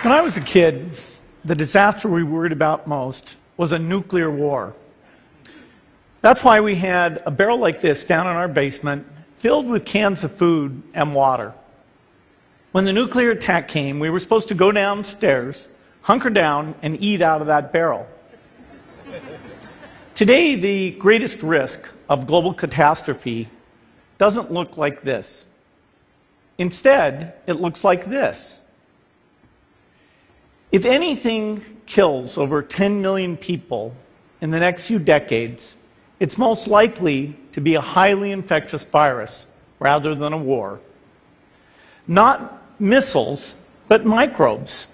When I was a kid, the disaster we worried about most was a nuclear war. That's why we had a barrel like this down in our basement, filled with cans of food and water. When the nuclear attack came, we were supposed to go downstairs, hunker down, and eat out of that barrel. Today, the greatest risk of global catastrophe doesn't look like this. Instead, it looks like this. If anything kills over 10 million people in the next few decades, it's most likely to be a highly infectious virus rather than a war. Not missiles, but microbes.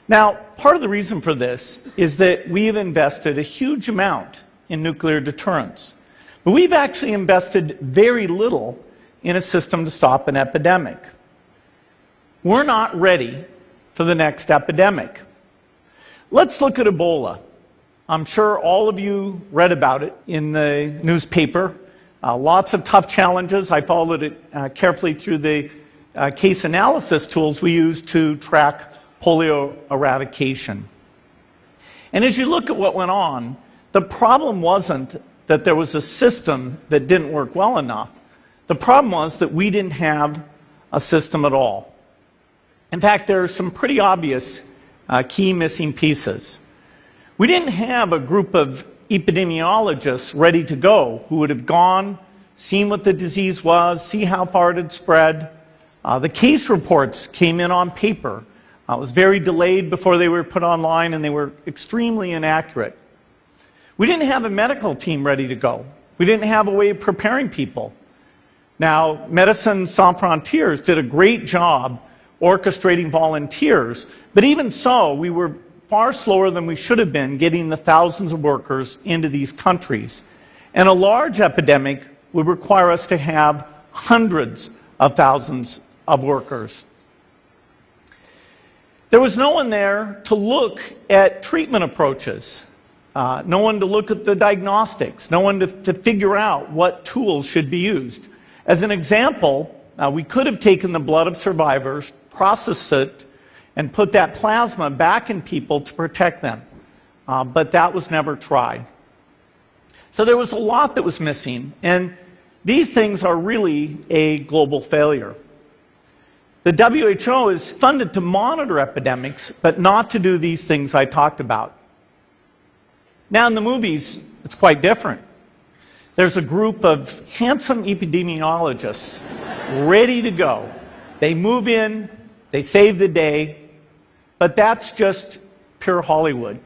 Now, part of the reason for this is that we have invested a huge amount in nuclear deterrence, but we've actually invested very little in a system to stop an epidemic. We're not ready for the next epidemic. Let's look at Ebola. I'm sure all of you read about it in the newspaper. Lots of tough challenges. I followed it carefully through the case analysis tools we use to track polio eradication. And as you look at what went on, the problem wasn't that there was a system that didn't work well enough. The problem was that we didn't have a system at all. In fact, there are some pretty obvious key missing pieces. We didn't have a group of epidemiologists ready to go who would have gone, seen what the disease was, see how far it had spread. The case reports came in on paper. It was very delayed before they were put online, and they were extremely inaccurate. We didn't have a medical team ready to go. We didn't have a way of preparing people. Now, Médecins Sans Frontières did a great job orchestrating volunteers, but even so, we were far slower than we should have been getting the thousands of workers into these countries. And a large epidemic would require us to have hundreds of thousands of workers. There was no one there to look at treatment approaches, no one to look at the diagnostics, no one to figure out what tools should be used. As an example, we could have taken the blood of survivors, processed it, and put that plasma back in people to protect them. But that was never tried. So there was a lot that was missing, and these things are really a global failure. The WHO is funded to monitor epidemics, but not to do these things I talked about. Now in the movies, it's quite different. There's a group of handsome epidemiologists ready to go. They move in, they save the day, but that's just pure Hollywood.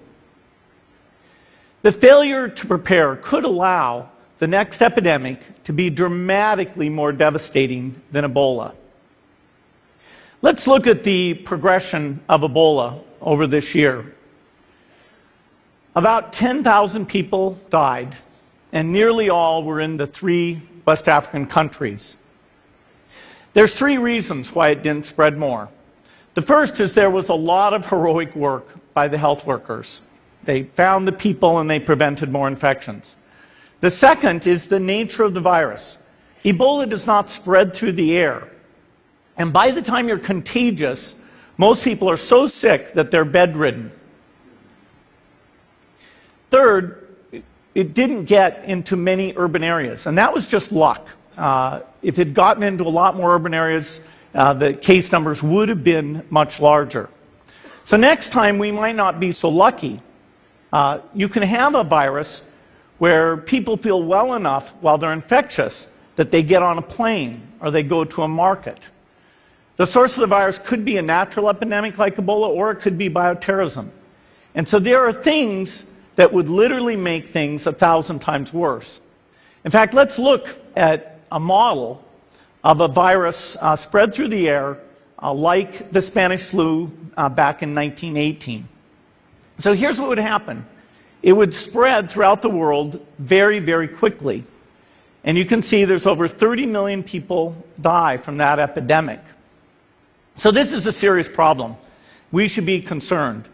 The failure to prepare could allow the next epidemic to be dramatically more devastating than Ebola. Let's look at the progression of Ebola over this year. About 10,000 people died, and nearly all were in the 3 West African countries. There's 3 reasons why it didn't spread more. The first is there was a lot of heroic work by the health workers. They found the people and they prevented more infections. The second is the nature of the virus. Ebola does not spread through the air. And by the time you're contagious, most people are so sick that they're bedridden. Third, it didn't get into many urban areas, and that was just luck. If it had gotten into a lot more urban areas, the case numbers would have been much larger. So next time, we might not be so lucky. You can have a virus where people feel well enough while they're infectious that they get on a plane or they go to a market. The source of the virus could be a natural epidemic like Ebola, or it could be bioterrorism. And so there are things that would literally make things 1,000 times worse. In fact, let's look at a model of a virus spread through the air like the Spanish flu back in 1918. So here's what would happen. It would spread throughout the world very, very quickly. And you can see there's over 30 million people die from that epidemic. So this is a serious problem. We should be concerned.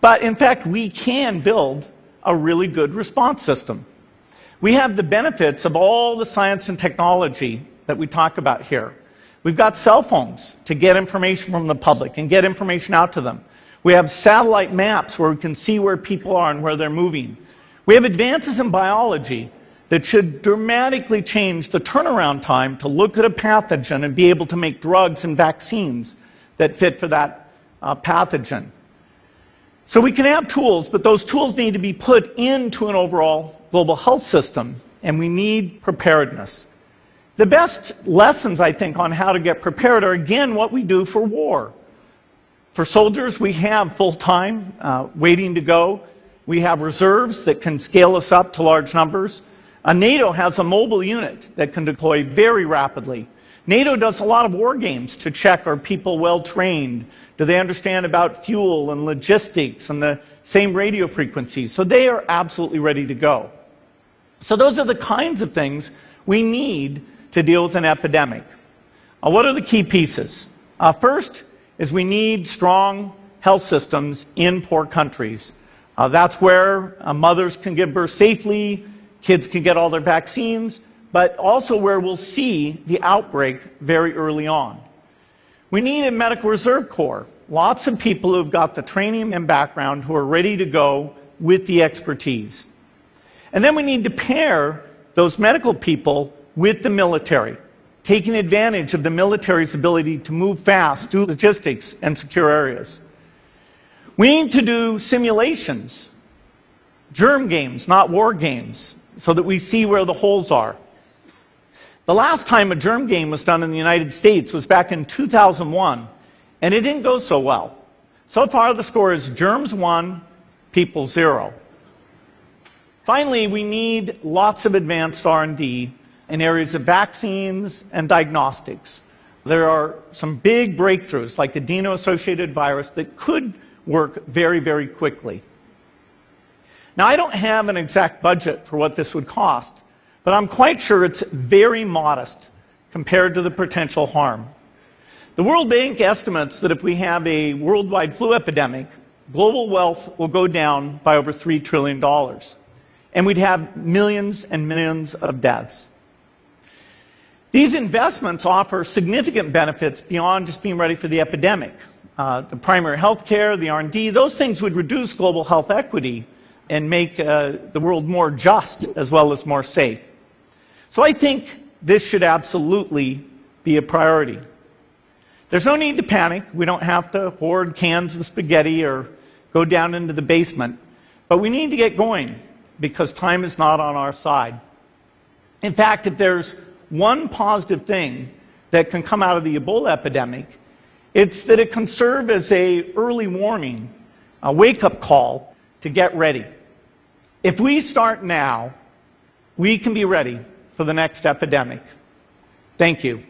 But in fact, we can build a really good response system. We have the benefits of all the science and technology that we talk about here. We've got cell phones to get information from the public and get information out to them. We have satellite maps where we can see where people are and where they're moving. We have advances in biology that should dramatically change the turnaround time to look at a pathogen and be able to make drugs and vaccines that fit for that pathogen. So we can have tools, but those tools need to be put into an overall global health system, and we need preparedness. The best lessons, I think, on how to get prepared are, again, what we do for war. For soldiers, we have full-time waiting to go. We have reserves that can scale us up to large numbers. NATO has a mobile unit that can deploy very rapidly. NATO does a lot of war games to check, are people well trained? Do they understand about fuel and logistics and the same radio frequencies? So they are absolutely ready to go. So those are the kinds of things we need to deal with an epidemic. What are the key pieces? First is we need strong health systems in poor countries. That's where mothers can give birth safely, kids can get all their vaccines, but also where we'll see the outbreak very early on. We need a medical reserve corps, lots of people who've got the training and background who are ready to go with the expertise. And then we need to pair those medical people with the military, taking advantage of the military's ability to move fast, do logistics, and secure areas. We need to do simulations, germ games, not war games, so that we see where the holes are. The last time a germ game was done in the United States was back in 2001, and it didn't go so well. So far, the score is germs 1, people 0. Finally, we need lots of advanced R&D in areas of vaccines and diagnostics. There are some big breakthroughs, like the adeno-associated virus, that could work very, very quickly. Now, I don't have an exact budget for what this would cost, but I'm quite sure it's very modest compared to the potential harm. The World Bank estimates that if we have a worldwide flu epidemic, global wealth will go down by over $3 trillion, and we'd have millions and millions of deaths. These investments offer significant benefits beyond just being ready for the epidemic. The primary health care, the R&D, those things would reduce global health equity and make the world more just as well as more safe. So I think this should absolutely be a priority. There's no need to panic. We don't have to hoard cans of spaghetti or go down into the basement. But we need to get going because time is not on our side. In fact, if there's one positive thing that can come out of the Ebola epidemic, it's that it can serve as an early warning, a wake-up call to get ready. If we start now, we can be ready for the next epidemic. Thank you.